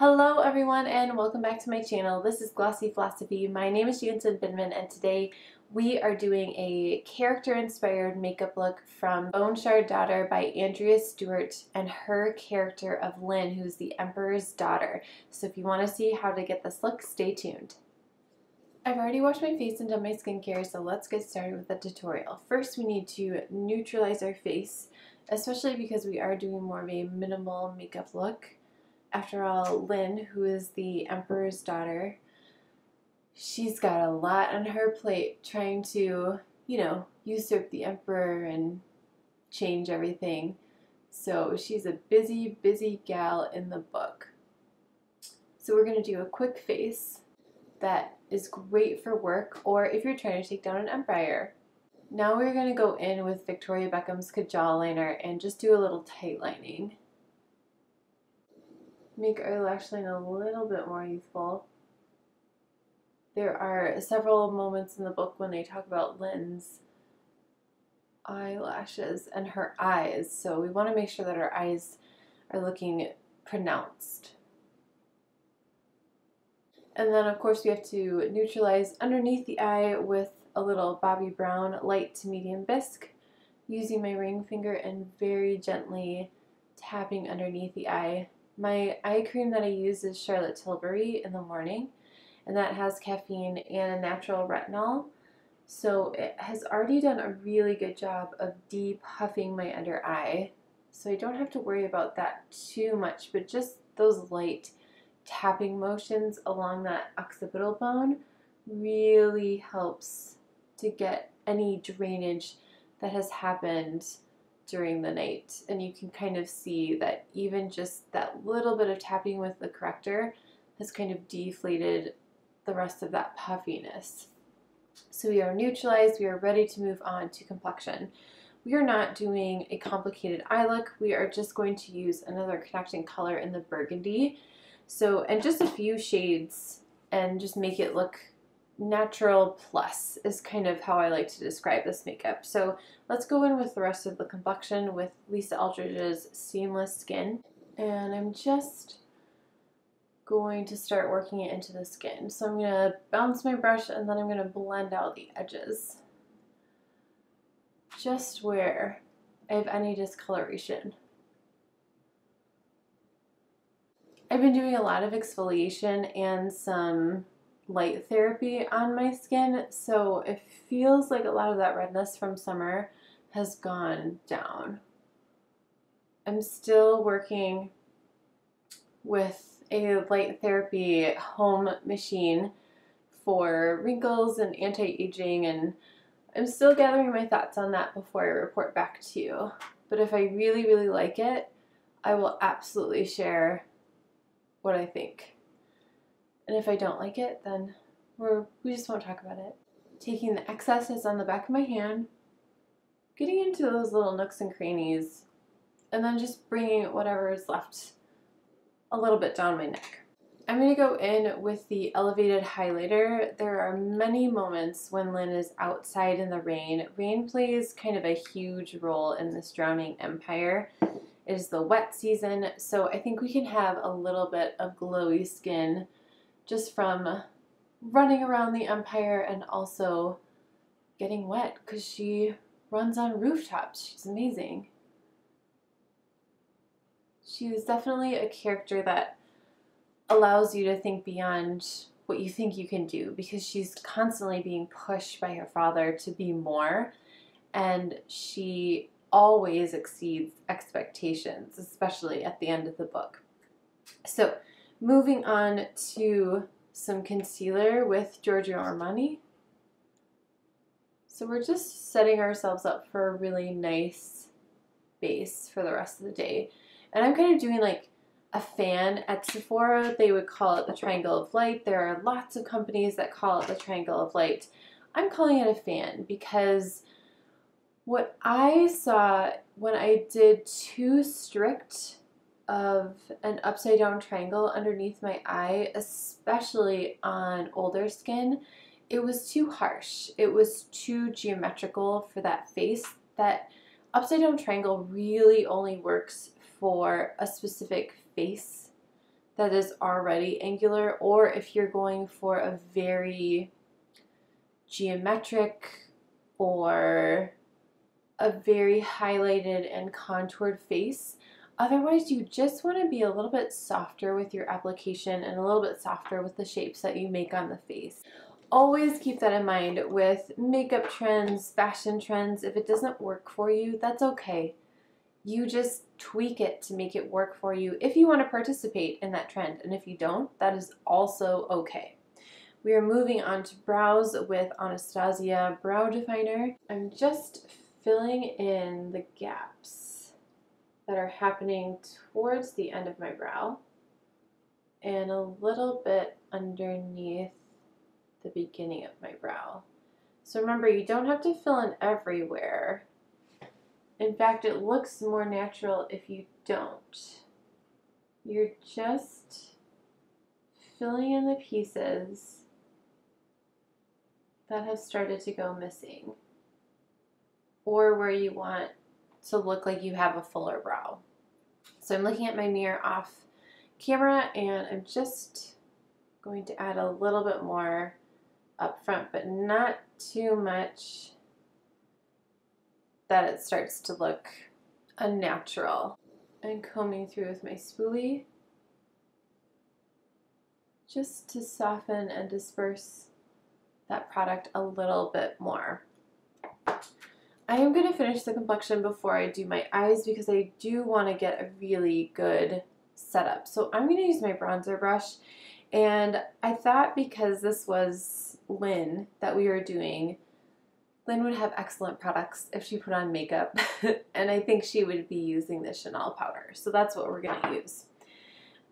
Hello everyone and welcome back to my channel. This is Glossy Philosophy. My name is Jansen Bidman and today we are doing a character inspired makeup look from Bone Shard Daughter by Andrea Stewart and her character of Lynn, who's the Emperor's daughter. So if you want to see how to get this look, stay tuned. I've already washed my face and done my skincare, so let's get started with the tutorial. First we need to neutralize our face, especially because we are doing more of a minimal makeup look. After all, Lynn, who is the Emperor's daughter, she's got a lot on her plate trying to, usurp the Emperor and change everything. So she's a busy, busy gal in the book. So we're going to do a quick face that is great for work or if you're trying to take down an empire. Now we're going to go in with Victoria Beckham's Kajal liner and just do a little tight lining. Make our lash line a little bit more youthful. There are several moments in the book when they talk about Lynn's eyelashes and her eyes, so we want to make sure that our eyes are looking pronounced. And then of course we have to neutralize underneath the eye with a little Bobbi Brown light to medium bisque, using my ring finger and very gently tapping underneath the eye. My eye cream that I use is Charlotte Tilbury in the morning, and that has caffeine and a natural retinol, so it has already done a really good job of depuffing my under eye, so I don't have to worry about that too much, but just those light tapping motions along that occipital bone really helps to get any drainage that has happened during the night. And you can kind of see that even just that little bit of tapping with the corrector has kind of deflated the rest of that puffiness. So we are neutralized, we are ready to move on to complexion. We are not doing a complicated eye look, we are just going to use another connecting color in the Burgundy. So, and just a few shades and just make it look natural plus is kind of how I like to describe this makeup. So let's go in with the rest of the complexion with Lisa Eldridge's Seemless Skin, and I'm just going to start working it into the skin. So I'm going to bounce my brush and then I'm going to blend out the edges just where I have any discoloration. I've been doing a lot of exfoliation and some light therapy on my skin, so it feels like a lot of that redness from summer has gone down. I'm still working with a light therapy home machine for wrinkles and anti-aging, and I'm still gathering my thoughts on that before I report back to you. But if I really, really like it, I will absolutely share what I think. And if I don't like it, then we just won't talk about it. Taking the excesses on the back of my hand, getting into those little nooks and crannies, and then just bringing whatever is left a little bit down my neck. I'm going to go in with the elevated highlighter. There are many moments when Lynn is outside in the rain. Rain plays kind of a huge role in this drowning empire. It is the wet season, so I think we can have a little bit of glowy skin just from running around the empire and also getting wet because she runs on rooftops. She's amazing. She is definitely a character that allows you to think beyond what you think you can do because she's constantly being pushed by her father to be more, and she always exceeds expectations, especially at the end of the book. So moving on to some concealer with Giorgio Armani. So we're just setting ourselves up for a really nice base for the rest of the day. And I'm kind of doing like a fan. At Sephora, they would call it the Triangle of Light. There are lots of companies that call it the Triangle of Light. I'm calling it a fan because what I saw when I did too strict of an upside down triangle underneath my eye, especially on older skin, it was too harsh. It was too geometrical for that face. That upside down triangle really only works for a specific face that is already angular, or if you're going for a very geometric or a very highlighted and contoured face. Otherwise, you just want to be a little bit softer with your application and a little bit softer with the shapes that you make on the face. Always keep that in mind with makeup trends, fashion trends. If it doesn't work for you, that's okay. You just tweak it to make it work for you if you want to participate in that trend. And if you don't, that is also okay. We are moving on to brows with ANASTASIA Brow Definer. I'm just filling in the gaps that are happening towards the end of my brow and a little bit underneath the beginning of my brow. So remember, you don't have to fill in everywhere. In fact, it looks more natural if you don't. You're just filling in the pieces that have started to go missing, or where you want to look like you have a fuller brow. So I'm looking at my mirror off camera and I'm just going to add a little bit more up front, but not too much that it starts to look unnatural. And combing through with my spoolie just to soften and disperse that product a little bit more. I am going to finish the complexion before I do my eyes because I do want to get a really good setup. So I'm going to use my bronzer brush, and I thought because this was Lynn that we were doing, Lynn would have excellent products if she put on makeup, and I think she would be using the Chanel powder. So that's what we're going to use.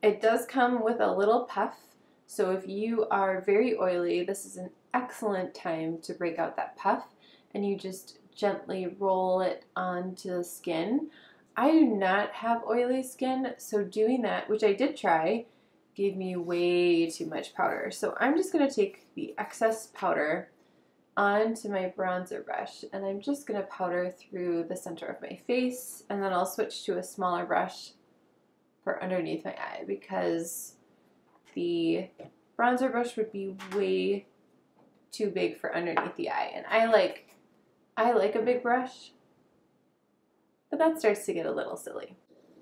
It does come with a little puff, so if you are very oily, this is an excellent time to break out that puff, and you just gently roll it onto the skin. I do not have oily skin, so doing that, which I did try, gave me way too much powder. So I'm just going to take the excess powder onto my bronzer brush, and I'm just going to powder through the center of my face, and then I'll switch to a smaller brush for underneath my eye because the bronzer brush would be way too big for underneath the eye, and I like a big brush, but that starts to get a little silly.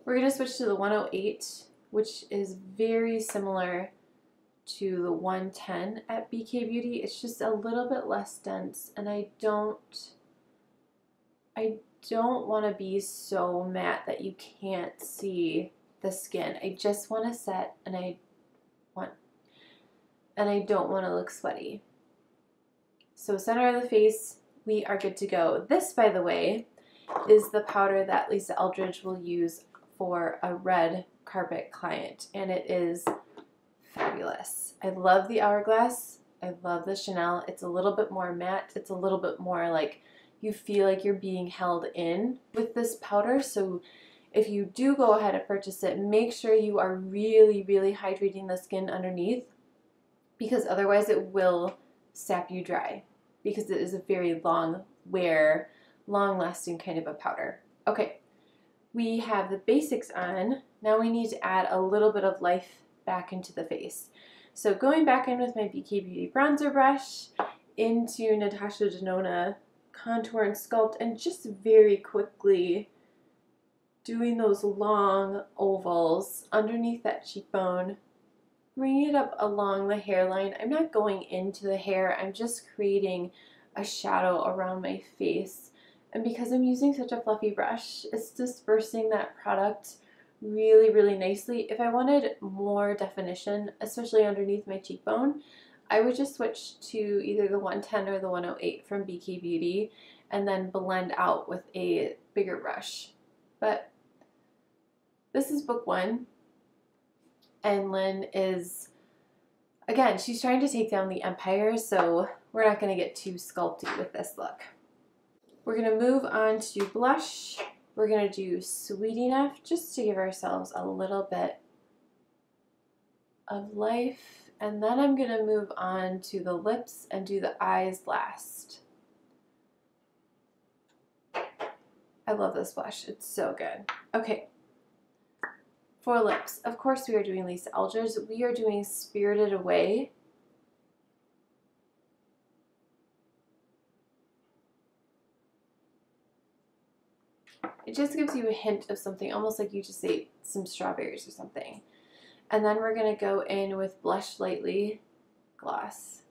We're going to switch to the 108, which is very similar to the 110 at BK Beauty. It's just a little bit less dense, and I don't want to be so matte that you can't see the skin. I just want to set, and I don't want to look sweaty. So center of the face, we are good to go. This, by the way, is the powder that Lisa Eldridge will use for a red carpet client, and it is fabulous. I love the Hourglass. I love the Chanel. It's a little bit more matte. It's a little bit more like you feel like you're being held in with this powder. So if you do go ahead and purchase it, make sure you are really, really hydrating the skin underneath, because otherwise it will sap you dry, because it is a very long wear, long lasting kind of a powder. Okay, we have the basics on. Now we need to add a little bit of life back into the face. So going back in with my BK Beauty bronzer brush into Natasha Denona Contour and Sculpt, and just very quickly doing those long ovals underneath that cheekbone, bringing it up along the hairline. I'm not going into the hair, I'm just creating a shadow around my face. And because I'm using such a fluffy brush, it's dispersing that product really, really nicely. If I wanted more definition, especially underneath my cheekbone, I would just switch to either the 110 or the 108 from BK Beauty and then blend out with a bigger brush. But this is book one, and Lynn is, again, she's trying to take down the empire, so we're not going to get too sculpty with this look. We're going to move on to blush. We're going to do Sweet Enough just to give ourselves a little bit of life, and then I'm going to move on to the lips and do the eyes last. I love this blush. It's so good. Okay. For lips, of course we are doing Lisa Eldridge. We are doing Spirited Away. It just gives you a hint of something, almost like you just ate some strawberries or something. And then we're going to go in with Blush Lightly Gloss.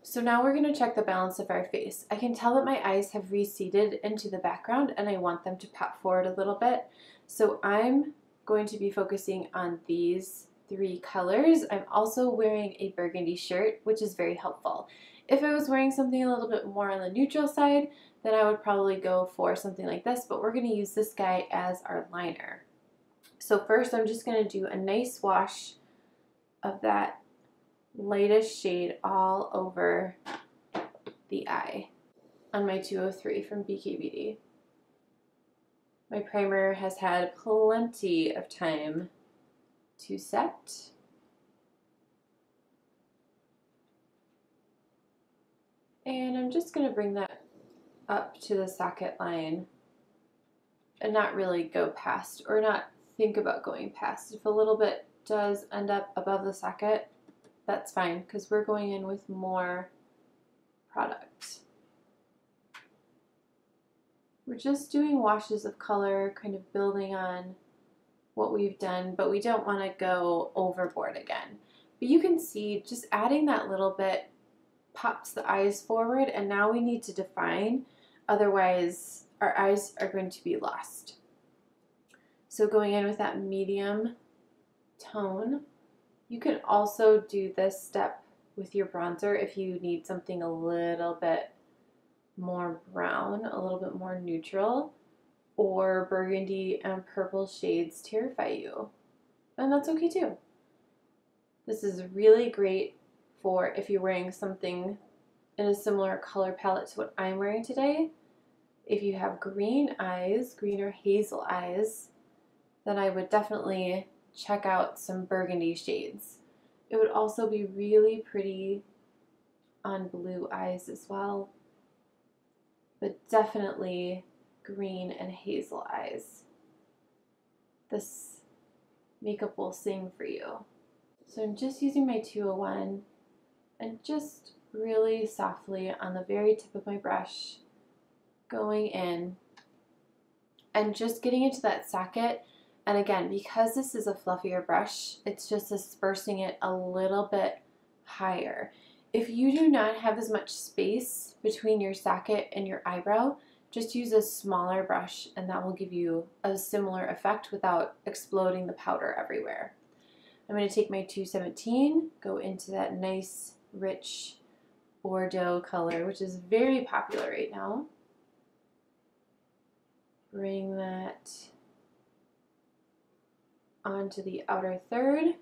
So now we're going to check the balance of our face. I can tell that my eyes have receded into the background and I want them to pop forward a little bit. So I'm going to be focusing on these three colors. I'm also wearing a burgundy shirt, which is very helpful. If I was wearing something a little bit more on the neutral side, then I would probably go for something like this, but we're going to use this guy as our liner. So first I'm just going to do a nice wash of that lightest shade all over the eye on my 203 from BKBD. My primer has had plenty of time to set. And I'm just going to bring that up to the socket line and not really go past, or not think about going past. If a little bit does end up above the socket, that's fine, because we're going in with more product. We're just doing washes of color, kind of building on what we've done, but we don't want to go overboard again. But you can see just adding that little bit pops the eyes forward, and now we need to define, otherwise our eyes are going to be lost. So going in with that medium tone. You can also do this step with your bronzer if you need something a little bit more brown, a little bit more neutral, or burgundy and purple shades terrify you. And that's okay too. This is really great for if you're wearing something in a similar color palette to what I'm wearing today. If you have green eyes, green or hazel eyes, then I would definitely check out some burgundy shades. It would also be really pretty on blue eyes as well, but definitely green and hazel eyes. This makeup will sing for you. So I'm just using my 201 and just really softly on the very tip of my brush going in and just getting into that socket. And again, because this is a fluffier brush, it's just dispersing it a little bit higher. If you do not have as much space between your socket and your eyebrow, just use a smaller brush and that will give you a similar effect without exploding the powder everywhere. I'm going to take my 217, go into that nice, rich Bordeaux color, which is very popular right now. Bring that onto the outer third,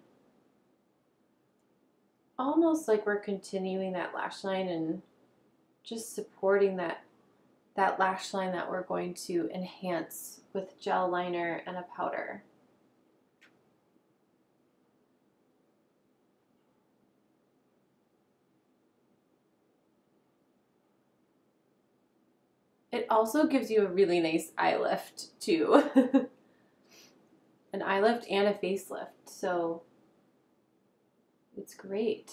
almost like we're continuing that lash line and just supporting that lash line that we're going to enhance with gel liner and a powder. It also gives you a really nice eye lift too. An eye lift and a facelift, so it's great.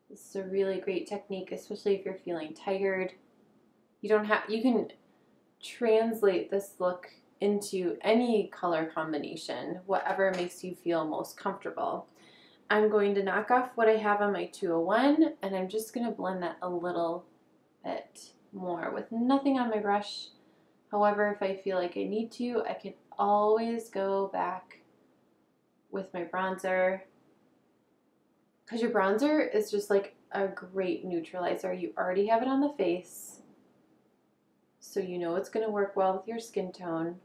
This is a really great technique, especially if you're feeling tired. You can translate this look into any color combination, whatever makes you feel most comfortable. I'm going to knock off what I have on my 201 and I'm just going to blend that a little bit more with nothing on my brush. However, if I feel like I need to, I can always go back with my bronzer, because your bronzer is just like a great neutralizer. You already have it on the face, so you know it's going to work well with your skin tone.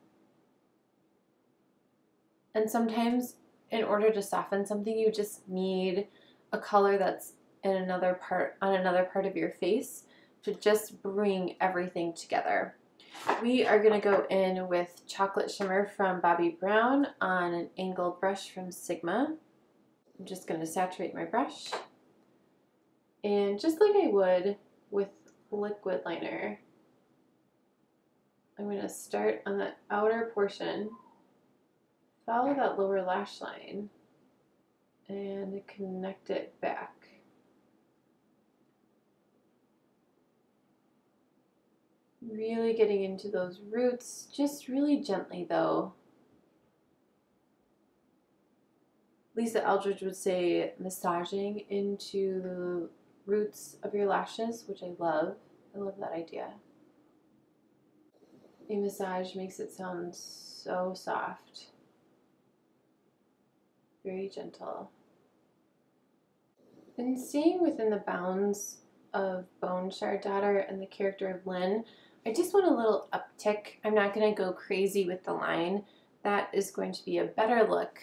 And sometimes in order to soften something, you just need a color that's in another part, on another part of your face, to just bring everything together. We are going to go in with Chocolate Shimmer from Bobbi Brown on an angled brush from Sigma. I'm just going to saturate my brush. And just like I would with liquid liner, I'm going to start on the outer portion, follow that lower lash line, and connect it back. Really getting into those roots, just really gently though. Lisa Eldridge would say massaging into the roots of your lashes, which I love. I love that idea. A massage makes it sound so soft. Very gentle. And staying within the bounds of Bone Shard Daughter and the character of Lynn, I just want a little uptick. I'm not going to go crazy with the line. That is going to be a better look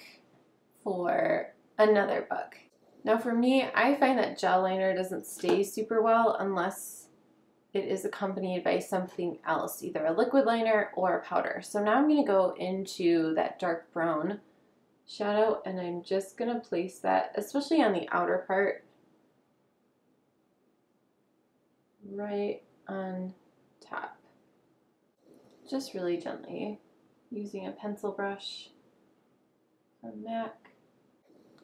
for another book. Now for me, I find that gel liner doesn't stay super well unless it is accompanied by something else, either a liquid liner or a powder. So now I'm going to go into that dark brown shadow and I'm just going to place that, especially on the outer part, right on top. Just really gently, using a pencil brush from MAC.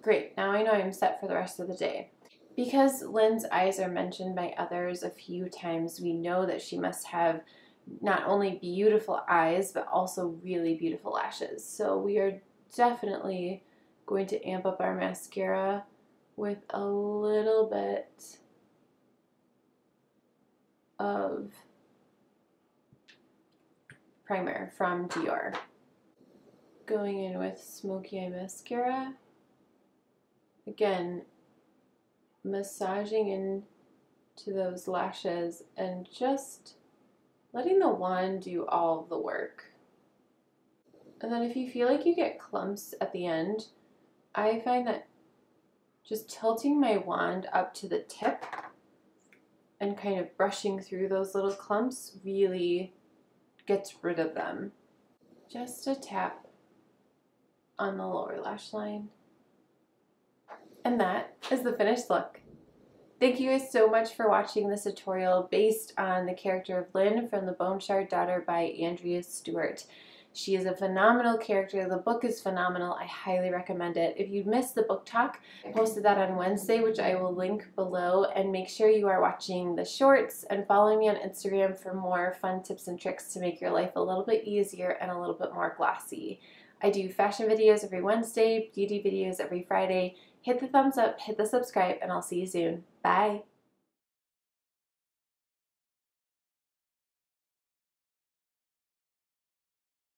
Great, now I know I'm set for the rest of the day. Because Lynn's eyes are mentioned by others a few times, we know that she must have not only beautiful eyes, but also really beautiful lashes. So we are definitely going to amp up our mascara with a little bit of primer from DIOR. Going in with Smokey Eye Mascara. Again, massaging into those lashes and just letting the wand do all of the work. And then if you feel like you get clumps at the end, I find that just tilting my wand up to the tip and kind of brushing through those little clumps really gets rid of them. Just a tap on the lower lash line. And that is the finished look. Thank you guys so much for watching this tutorial based on the character of Lynn from the Bone Shard Daughter by Andrea Stewart. She is a phenomenal character. The book is phenomenal. I highly recommend it. If you missed the book talk, I posted that on Wednesday, which I will link below. And make sure you are watching the shorts and following me on Instagram for more fun tips and tricks to make your life a little bit easier and a little bit more glossy. I do fashion videos every Wednesday, beauty videos every Friday. Hit the thumbs up, hit the subscribe, and I'll see you soon. Bye!